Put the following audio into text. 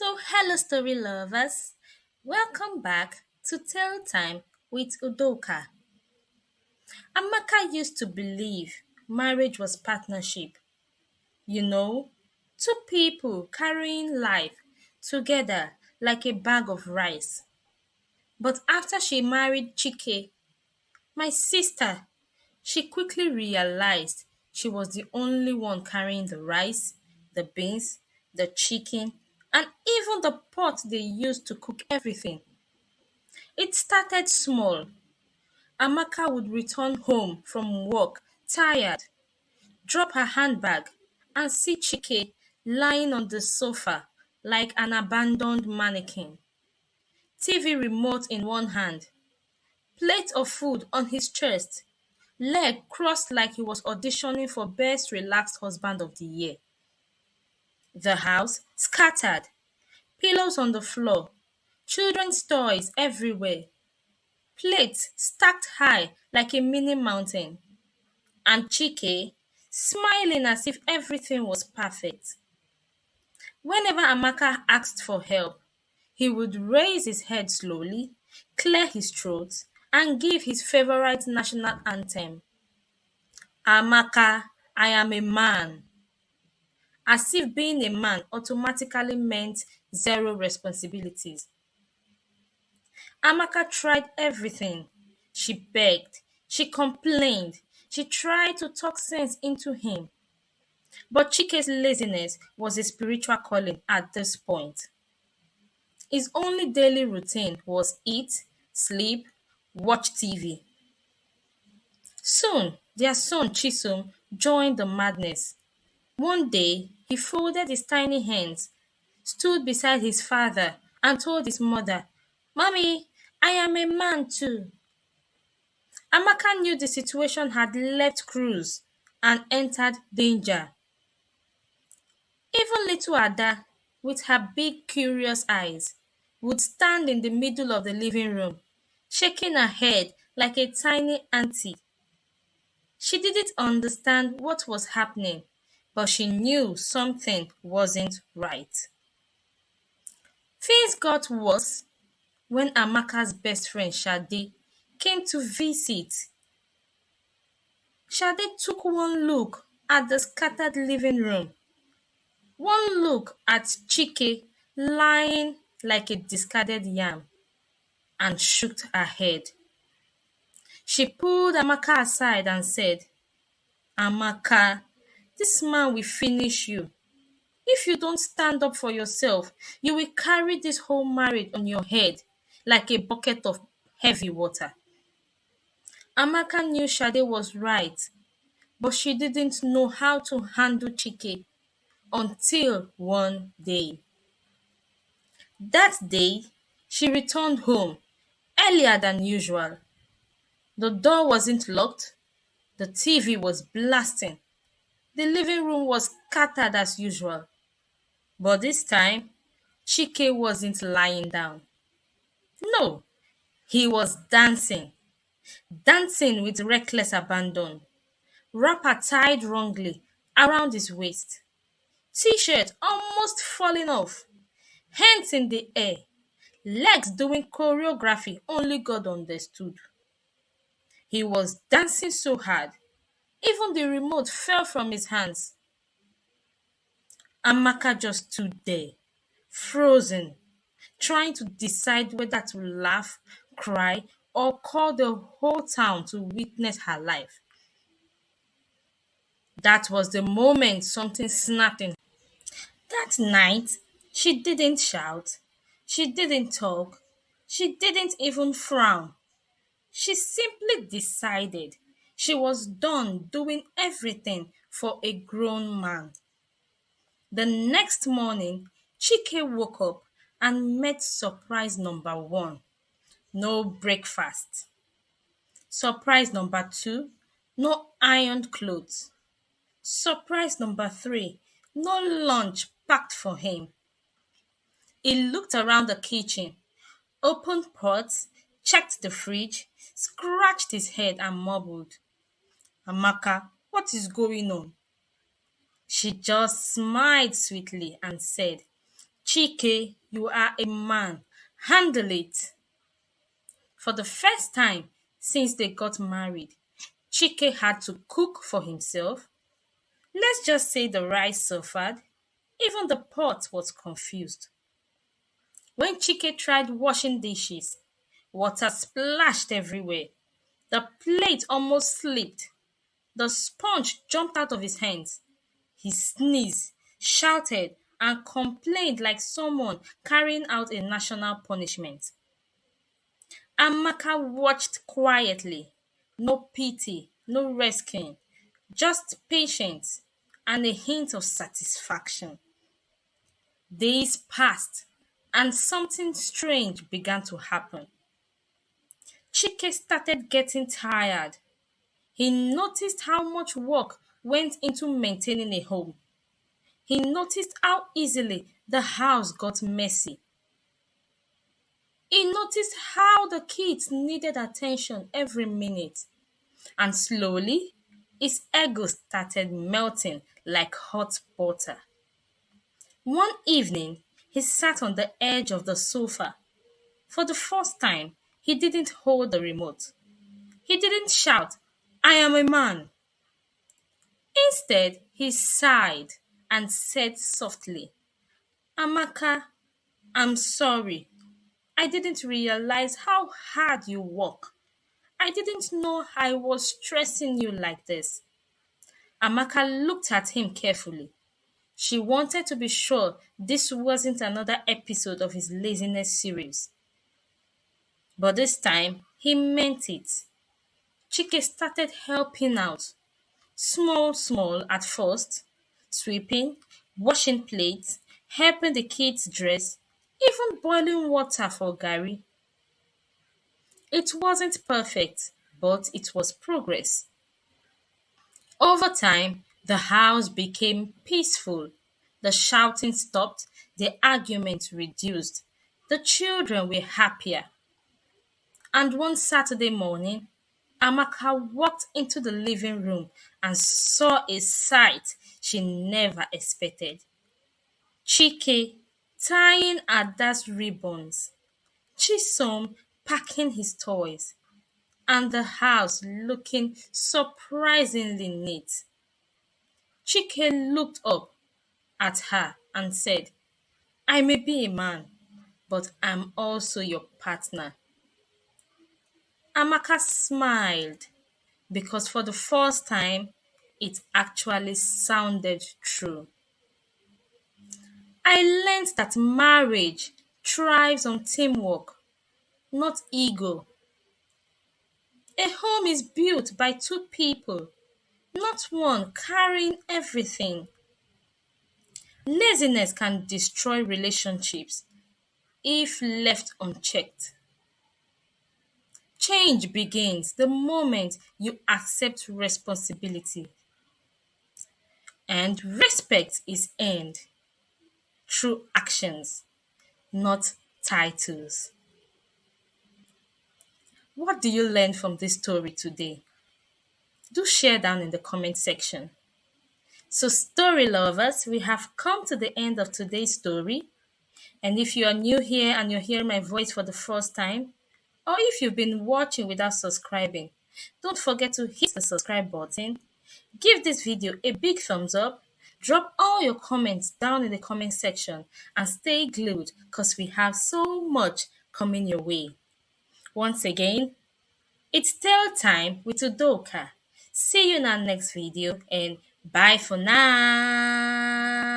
Hello, story lovers. Welcome back to Tale Time with Udoka. Amaka used to believe marriage was partnership. You know, two people carrying life together like a bag of rice. But after she married Chike, my sister, she quickly realized she was the only one carrying the rice, the beans, the chicken, and even the pot they used to cook everything. It started small. Amaka would return home from work tired, drop her handbag, and see Chike lying on the sofa like an abandoned mannequin. TV remote in one hand, plate of food on his chest, leg crossed like he was auditioning for Best Relaxed Husband of the Year. The house scattered, pillows on the floor, children's toys everywhere, plates stacked high like a mini mountain, and Chike smiling as if everything was perfect. Whenever Amaka asked for help, he would raise his head slowly, clear his throat, and give his favorite national anthem, Amaka, I am a man, as if being a man automatically meant zero responsibilities. Amaka tried everything. She begged, she complained, she tried to talk sense into him. But Chike's laziness was a spiritual calling at this point. His only daily routine was eat, sleep, watch TV. Soon, their son Chisom joined the madness. One day, he folded his tiny hands, stood beside his father, and told his mother, Mommy, I am a man too. Amaka knew the situation had left cruise and entered danger. Even little Ada, with her big curious eyes, would stand in the middle of the living room, shaking her head like a tiny auntie. She didn't understand what was happening, but she knew something wasn't right. Things got worse when Amaka's best friend Shade came to visit. Shade took one look at the scattered living room, one look at Chike lying like a discarded yam, and shook her head. She pulled Amaka aside and said, Amaka, this man will finish you. If you don't stand up for yourself, you will carry this whole marriage on your head like a bucket of heavy water. Amaka knew Shade was right, but she didn't know how to handle Chike until one day. That day, she returned home earlier than usual. The door wasn't locked, the TV was blasting, the living room was scattered as usual. But this time, Chike wasn't lying down. No, he was dancing, dancing with reckless abandon, wrapper tied wrongly around his waist, t-shirt almost falling off, hands in the air, legs doing choreography only God understood. He was dancing so hard, even the remote fell from his hands. Amaka just stood there, frozen, trying to decide whether to laugh, cry, or call the whole town to witness her life. That was the moment something snapped in. That night, she didn't shout, she didn't talk, she didn't even frown. She simply decided she was done doing everything for a grown man. The next morning, Chike woke up and met surprise number one, no breakfast. Surprise number two, no ironed clothes. Surprise number three, no lunch packed for him. He looked around the kitchen, opened pots, checked the fridge, scratched his head and mumbled, Amaka, what is going on? She just smiled sweetly and said, Chike, you are a man. Handle it. For the first time since they got married, Chike had to cook for himself. Let's just say the rice suffered. Even the pot was confused. When Chike tried washing dishes, water splashed everywhere. The plate almost slipped. The sponge jumped out of his hands. He sneezed, shouted, and complained like someone carrying out a national punishment. Amaka watched quietly. No pity, no rescuing, just patience and a hint of satisfaction. Days passed, and something strange began to happen. Chike started getting tired. He noticed how much work went into maintaining a home. He noticed how easily the house got messy. He noticed how the kids needed attention every minute. And slowly, his ego started melting like hot butter. One evening, he sat on the edge of the sofa. For the first time, he didn't hold the remote. He didn't shout, "I am a man." Instead, he sighed and said softly, "Amaka, I'm sorry. I didn't realize how hard you work. I didn't know I was stressing you like this." Amaka looked at him carefully. She wanted to be sure this wasn't another episode of his laziness series. But this time, he meant it. Chike started helping out. Small, small at first. Sweeping, washing plates, helping the kids dress, even boiling water for Gary. It wasn't perfect, but it was progress. Over time, the house became peaceful. The shouting stopped, the arguments reduced. The children were happier. And one Saturday morning, Amaka walked into the living room and saw a sight she never expected. Chike tying Ada's ribbons, Chisom packing his toys, and the house looking surprisingly neat. Chike looked up at her and said, "I may be a man, but I'm also your partner." Amaka smiled because for the first time, it actually sounded true. I learned that marriage thrives on teamwork, not ego. A home is built by two people, not one carrying everything. Laziness can destroy relationships if left unchecked. Change begins the moment you accept responsibility, and respect is earned through actions, not titles. What do you learn from this story today? Do share down in the comment section. So, story lovers, we have come to the end of today's story. And if you are new here and you're hearing my voice for the first time, or if you've been watching without subscribing, don't forget to hit the subscribe button. Give this video a big thumbs up. Drop all your comments down in the comment section and stay glued because we have so much coming your way. Once again, it's tale time with Udoka. See you in our next video and bye for now.